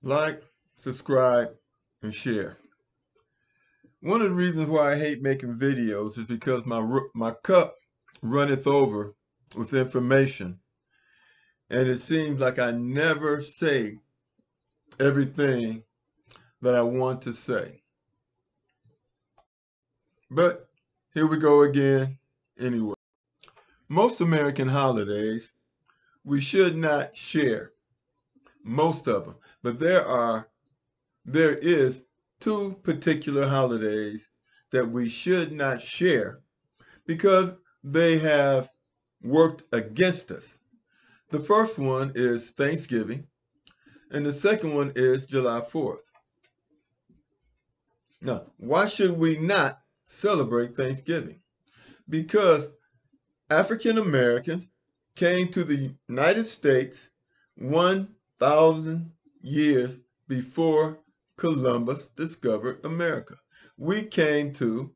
Like, subscribe, and share. One of the reasons why I hate making videos is because my cup runneth over with information, and it seems like I never say everything that I want to say. But here we go again anyway. Most American holidays, we should not share most of them, but there is two particular holidays that we should not share because they have worked against us. The first one is Thanksgiving, and the second one is July 4th. Now, why should we not celebrate Thanksgiving? Because African Americans came to the United States 1,000 years before Columbus discovered America. We came to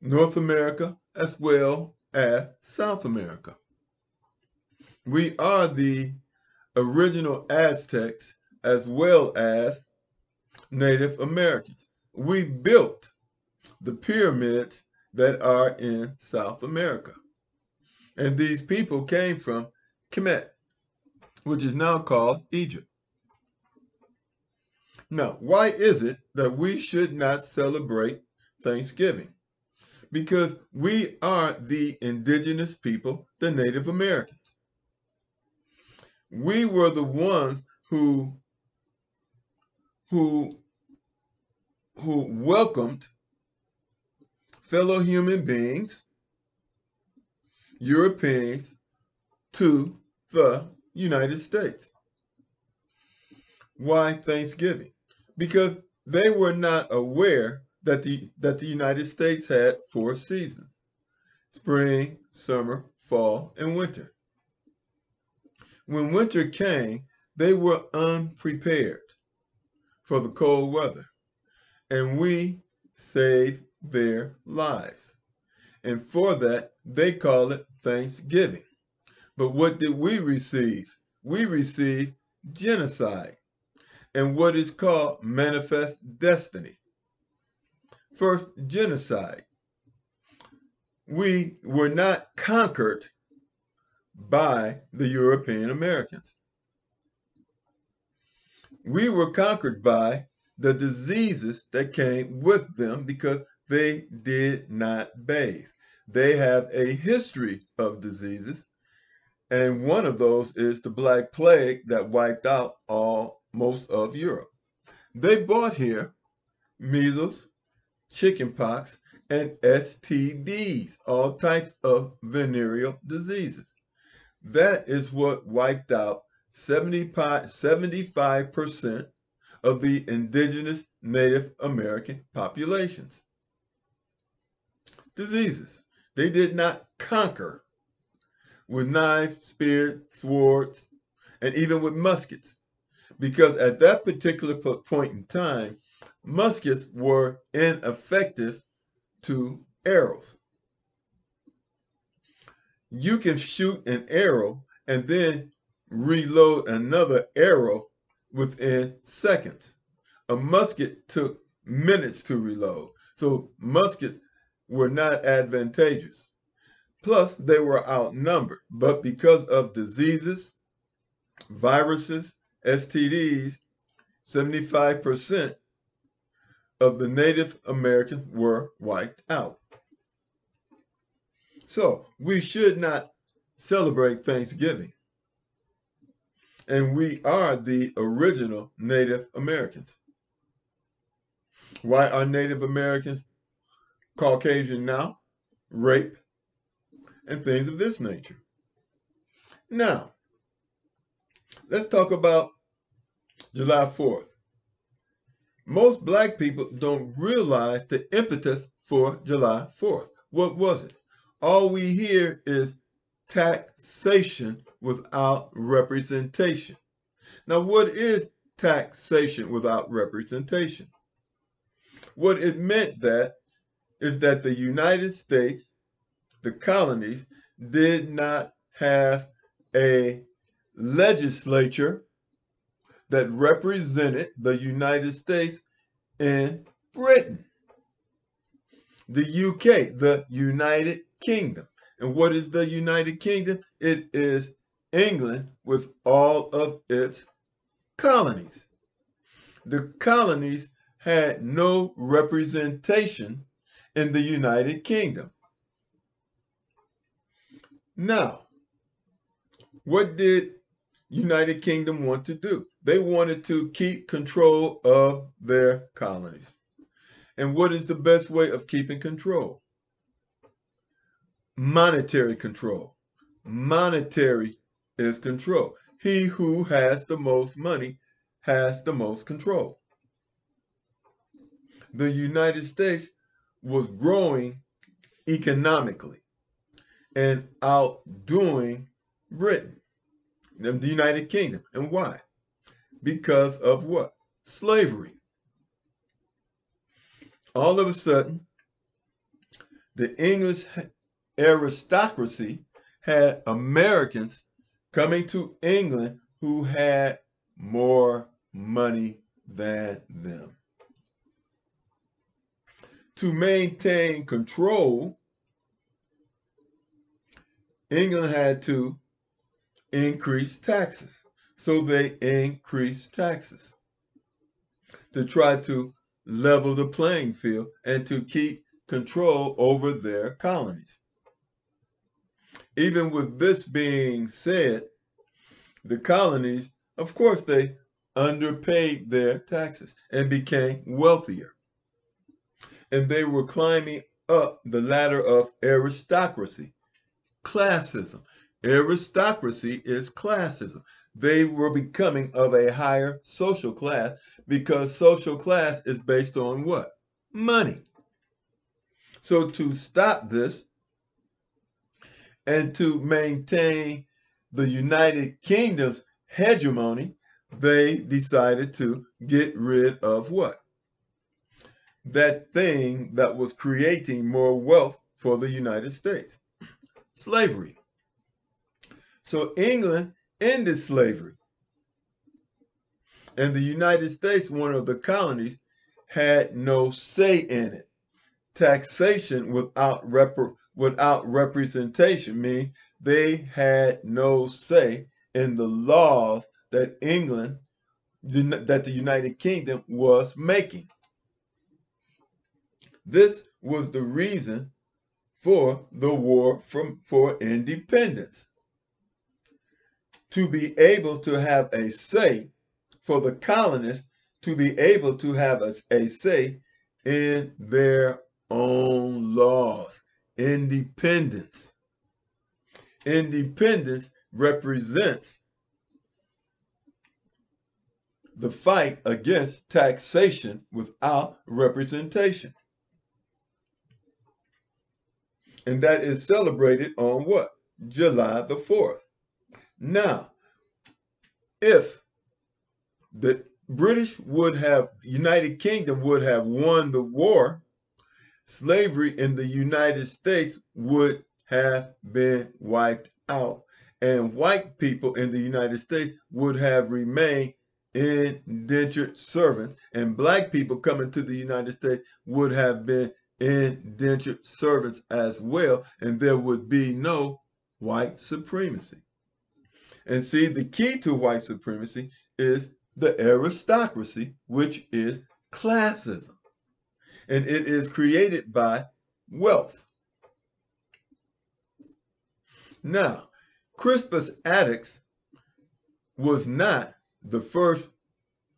North America as well as South America. We are the original Aztecs as well as Native Americans. We built the pyramids that are in South America. And these people came from Kemet, which is now called Egypt. Now, why is it that we should not celebrate Thanksgiving? Because we are the indigenous people, the Native Americans. We were the ones who welcomed fellow human beings, Europeans, to the United States. Why Thanksgiving? Because they were not aware that the United States had 4 seasons: spring, summer, fall, and winter. When winter came, they were unprepared for the cold weather, and we saved their lives. And for that, they call it Thanksgiving. But what did we receive? We received genocide and what is called manifest destiny. First, genocide. We were not conquered by the European Americans. We were conquered by the diseases that came with them because they did not bathe. They have a history of diseases, and one of those is the Black Plague that wiped out most of Europe. They brought here measles, chickenpox, and STDs, all types of venereal diseases. That is what wiped out 75% of the indigenous Native American populations. Diseases. They did not conquer with knives, spears, swords, and even with muskets. Because at that particular point in time, muskets were ineffective to arrows. You can shoot an arrow and then reload another arrow within seconds. A musket took minutes to reload. So muskets were not advantageous. Plus, they were outnumbered. But because of diseases, viruses, STDs, 75% of the Native Americans were wiped out. So we should not celebrate Thanksgiving. And we are the original Native Americans. Why are Native Americans Caucasian now? Rape and things of this nature. Now, let's talk about July 4th. Most black people don't realize the impetus for July 4th. What was it? All we hear is taxation without representation. Now, what is taxation without representation? What it meant is that the United States, the colonies, did not have a legislature that represented the United States in Britain. The UK, the United Kingdom. And what is the United Kingdom? It is England with all of its colonies. The colonies had no representation in the United Kingdom. Now, what did United Kingdom want to do? They wanted to keep control of their colonies. And what is the best way of keeping control? Monetary control. Monetary is control. He who has the most money has the most control. The United States was growing economically and outdoing Britain, the United Kingdom. And why? Because of what? Slavery. All of a sudden, the English aristocracy had Americans coming to England who had more money than them. To maintain control, England had to increase taxes. So they increased taxes to try to level the playing field and to keep control over their colonies. Even with this being said, the colonies, of course, they underpaid their taxes and became wealthier. And they were climbing up the ladder of aristocracy, classism. Aristocracy is classism. They were becoming of a higher social class because social class is based on what? Money. So to stop this and to maintain the United Kingdom's hegemony, they decided to get rid of what? That thing that was creating more wealth for the United States. Slavery. So England ended slavery. And the United States, one of the colonies, had no say in it. Taxation without representation means they had no say in the laws that that the United Kingdom was making. This was the reason for the war for independence. To be able to have a say, for the colonists to be able to have a say in their own laws. Independence. Independence represents the fight against taxation without representation. And that is celebrated on what? July the 4th. Now, if the United Kingdom would have won the war, slavery in the United States would have been wiped out. And white people in the United States would have remained indentured servants. And black people coming to the United States would have been indentured servants as well. And there would be no white supremacy. And see, the key to white supremacy is the aristocracy, which is classism. And it is created by wealth. Now, Crispus Attucks was not the first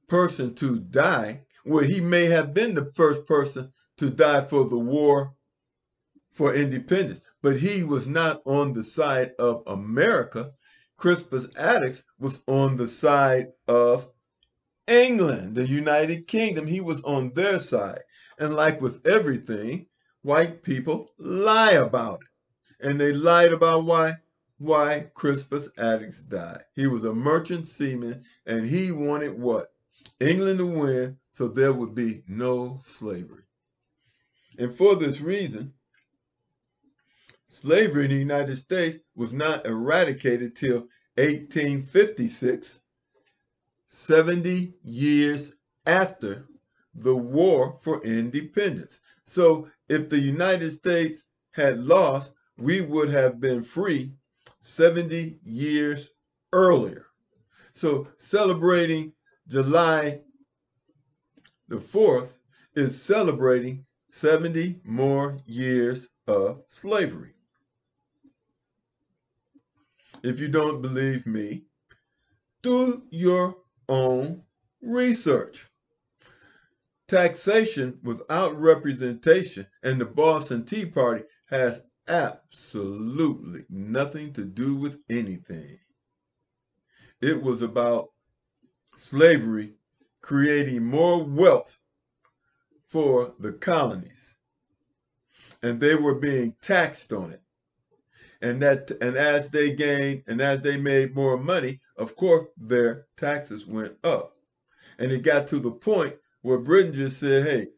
person to die. Well, he may have been the first person to die for the war for independence, but he was not on the side of America. Crispus Attucks was on the side of England, the United Kingdom. He was on their side. And like with everything, white people lie about it. And they lied about why Crispus Attucks died. He was a merchant seaman, and he wanted what? England to win, so there would be no slavery. And for this reason, slavery in the United States was not eradicated till 1856. 70 years after the War for Independence. So if the United States had lost, we would have been free 70 years earlier. So celebrating July the 4th is celebrating 70 more years of slavery. If you don't believe me, do your own research. Taxation without representation and the Boston Tea Party has absolutely nothing to do with anything. It was about slavery creating more wealth for the colonies, and they were being taxed on it. And as they gained and as they made more money, of course, their taxes went up. And it got to the point where Britain just said, hey,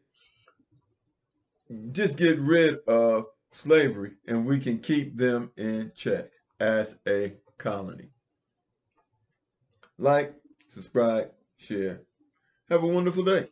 just get rid of slavery and we can keep them in check as a colony. Like, subscribe, share. Have a wonderful day.